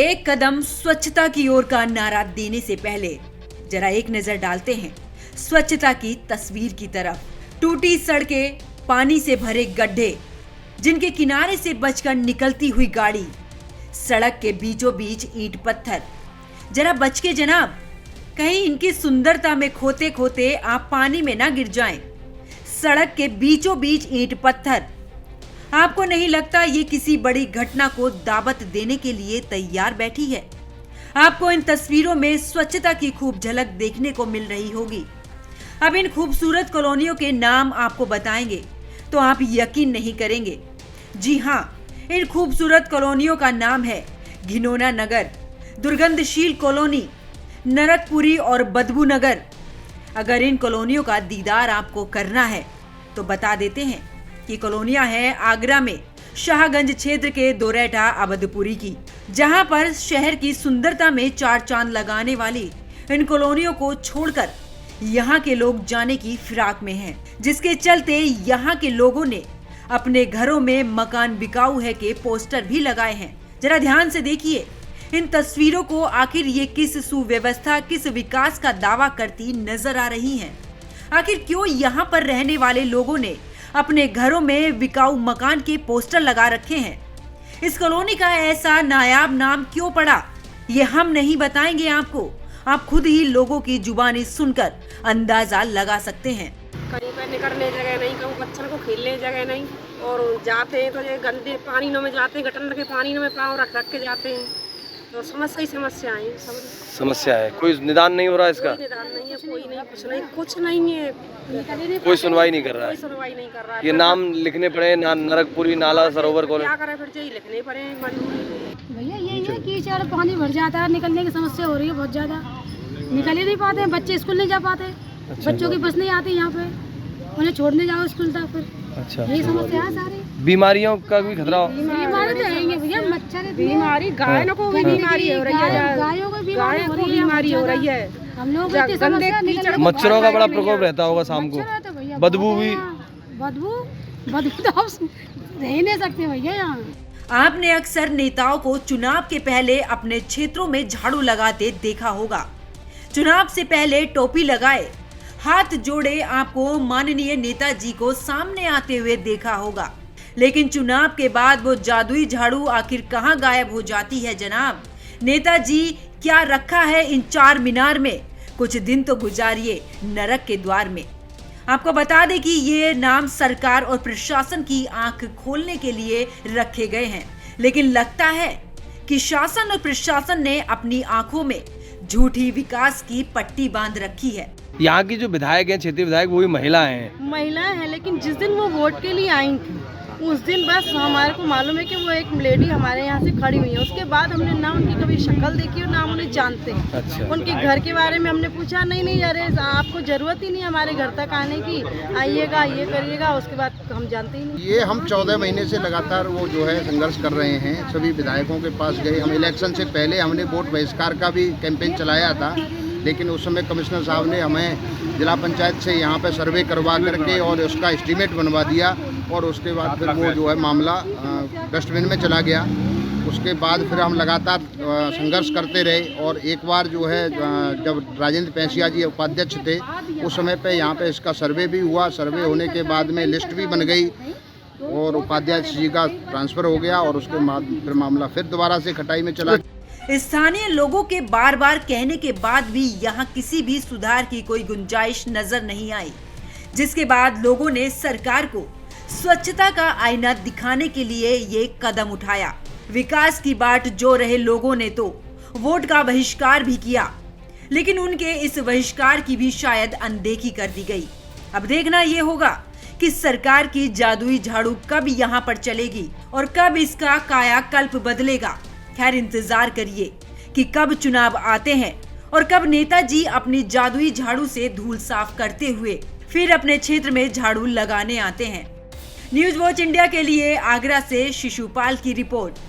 एक कदम स्वच्छता की ओर का नारा देने से पहले जरा एक नजर डालते हैं स्वच्छता की तस्वीर की तरफ। टूटी सड़कें, पानी से भरे गड्ढे, जिनके किनारे से बचकर निकलती हुई गाड़ी, सड़क के बीचों बीच ईंट पत्थर। जरा बच के जनाब, कहीं इनकी सुंदरता में खोते खोते आप पानी में ना गिर जाएं। सड़क के बीचों बीच ईंट पत्थर। आपको नहीं लगता ये किसी बड़ी घटना को दावत देने के लिए तैयार बैठी है? आपको इन तस्वीरों में स्वच्छता की खूब झलक देखने को मिल रही होगी। अब इन खूबसूरत कॉलोनियों के नाम आपको बताएंगे तो आप यकीन नहीं करेंगे। जी हाँ, इन खूबसूरत कॉलोनियों का नाम है घिनौना नगर, दुर्गंधशील कॉलोनी, नरकपुरी और बदबू नगर। अगर इन कॉलोनियों का दीदार आपको करना है तो बता देते हैं कि कॉलोनियां हैं आगरा में शाहगंज क्षेत्र के दोरैठा अबदपुरी की, जहां पर शहर की सुंदरता में चार चांद लगाने वाली इन कॉलोनियों को छोड़कर यहां के लोग जाने की फिराक में हैं, जिसके चलते यहां के लोगों ने अपने घरों में मकान बिकाऊ है के पोस्टर भी लगाए हैं। जरा ध्यान से देखिए इन तस्वीरों को, आखिर ये किस सुव्यवस्था, किस विकास का दावा करती नजर आ रही हैं? आखिर क्यों यहाँ पर रहने वाले लोगों ने अपने घरों में बिकाऊ मकान के पोस्टर लगा रखे हैं? इस कॉलोनी का ऐसा नायाब नाम क्यों पड़ा, ये हम नहीं बताएंगे आपको। आप खुद ही लोगों की जुबानी सुनकर अंदाजा लगा सकते हैं। कहीं पर निकलने जगह नहीं, कहूँ बच्चों को खेलने जगह नहीं, और जाते हैं तो ये गंदे पानी में जाते हैं, गटर के पानी में पाँव रख रख के जाते हैं, तो समस्या है। समस्या है, कोई निदान नहीं हो रहा इसका? कोई निदान नहीं है, कोई नहीं, कुछ नहीं है, कोई सुनवाई नहीं कर रहा है। कोई सुनवाई नहीं कर रहा है। ये नाम लिखने पड़े, नरकपुरी, नाला सरोवर कॉलोनी, क्या करें, फिर यही लिखने पड़े मजबूरी। भैया यही है कि कीचड़ पानी भर जाता है, निकलने की समस्या हो रही है बहुत ज्यादा। निकल ही नहीं पाते, बच्चे स्कूल नहीं जा पाते। बच्चों की बस नहीं आती यहाँ पे, उन्हें छोड़ने जाओ स्कूल तक, फिर अच्छा यही समस्या है सारी। बीमारियों का भी खतरा हो? बीमारी तो है भैया, मच्छर बीमारी, गायों को भी बीमारी हो रही है, गायों को बीमारी हो रही है। हम लोग मच्छरों का बड़ा प्रकोप रहता होगा शाम को, बदबू भी। बदबू तो आप रह ही नहीं सकते भैया यहाँ। आपने अक्सर नेताओं को चुनाव के पहले अपने क्षेत्रों में झाड़ू लगाते देखा होगा। चुनाव से पहले टोपी लगाए, हाथ जोड़े आपको माननीय नेताजी को सामने आते हुए देखा होगा। लेकिन चुनाव के बाद वो जादुई झाड़ू आखिर कहां गायब हो जाती है जनाब? नेताजी क्या रखा है इन चार मीनार में? कुछ दिन तो गुजारिए नरक के द्वार में। आपको बता दें कि ये नाम सरकार और प्रशासन की आंख खोलने के लिए रखे गए हैं, लेकिन लगता है कि शासन और प्रशासन ने अपनी आंखों में झूठी विकास की पट्टी बांध रखी है। यहाँ की जो विधायक हैं, क्षेत्रीय विधायक, वो भी महिलाएं हैं, लेकिन जिस दिन वो वोट के लिए आई थी उस दिन बस हमारे को मालूम है कि वो एक लेडी हमारे यहाँ से खड़ी हुई है। उसके बाद हमने ना उनकी कभी शक्ल देखी और ना उन्हें जानते हैं। अच्छा। उनके घर के बारे में हमने पूछा, नहीं अरे आपको जरूरत ही नहीं हमारे घर तक आने की, आइएगा ये करिएगा, उसके बाद हम जानते ही नहीं। ये हम 14 महीने से लगातार वो जो है संघर्ष कर रहे हैं। सभी विधायकों के पास गए, हम इलेक्शन से पहले हमने वोट बहिष्कार का भी कैंपेन चलाया था, लेकिन उस समय कमिश्नर साहब ने हमें जिला पंचायत से यहाँ पे सर्वे करवा करके और उसका एस्टीमेट बनवा दिया, और उसके बाद फिर वो जो है मामला डस्टबिन में चला गया। उसके बाद फिर हम लगातार संघर्ष करते रहे, और एक बार जो है जब राजेंद्र पैंसिया जी उपाध्यक्ष थे उस समय पे यहाँ पे इसका सर्वे भी हुआ। सर्वे होने के बाद में लिस्ट भी बन गई और उपाध्यक्ष जी का ट्रांसफ़र हो गया, और उसके बाद फिर मामला फिर दोबारा से खटाई में चला। स्थानीय लोगों के बार बार कहने के बाद भी यहाँ किसी भी सुधार की कोई गुंजाइश नजर नहीं आई, जिसके बाद लोगों ने सरकार को स्वच्छता का आईना दिखाने के लिए ये कदम उठाया। विकास की बाट जो रहे लोगों ने तो वोट का बहिष्कार भी किया, लेकिन उनके इस बहिष्कार की भी शायद अनदेखी कर दी गई। अब देखना ये होगा कि सरकार की जादुई झाड़ू कब यहाँ पर चलेगी और कब इसका कायाकल्प बदलेगा। खैर, इंतजार करिए कि कब चुनाव आते हैं और कब नेताजी अपनी जादुई झाड़ू से धूल साफ करते हुए फिर अपने क्षेत्र में झाड़ू लगाने आते हैं। न्यूज वॉच इंडिया के लिए आगरा से शिशुपाल की रिपोर्ट।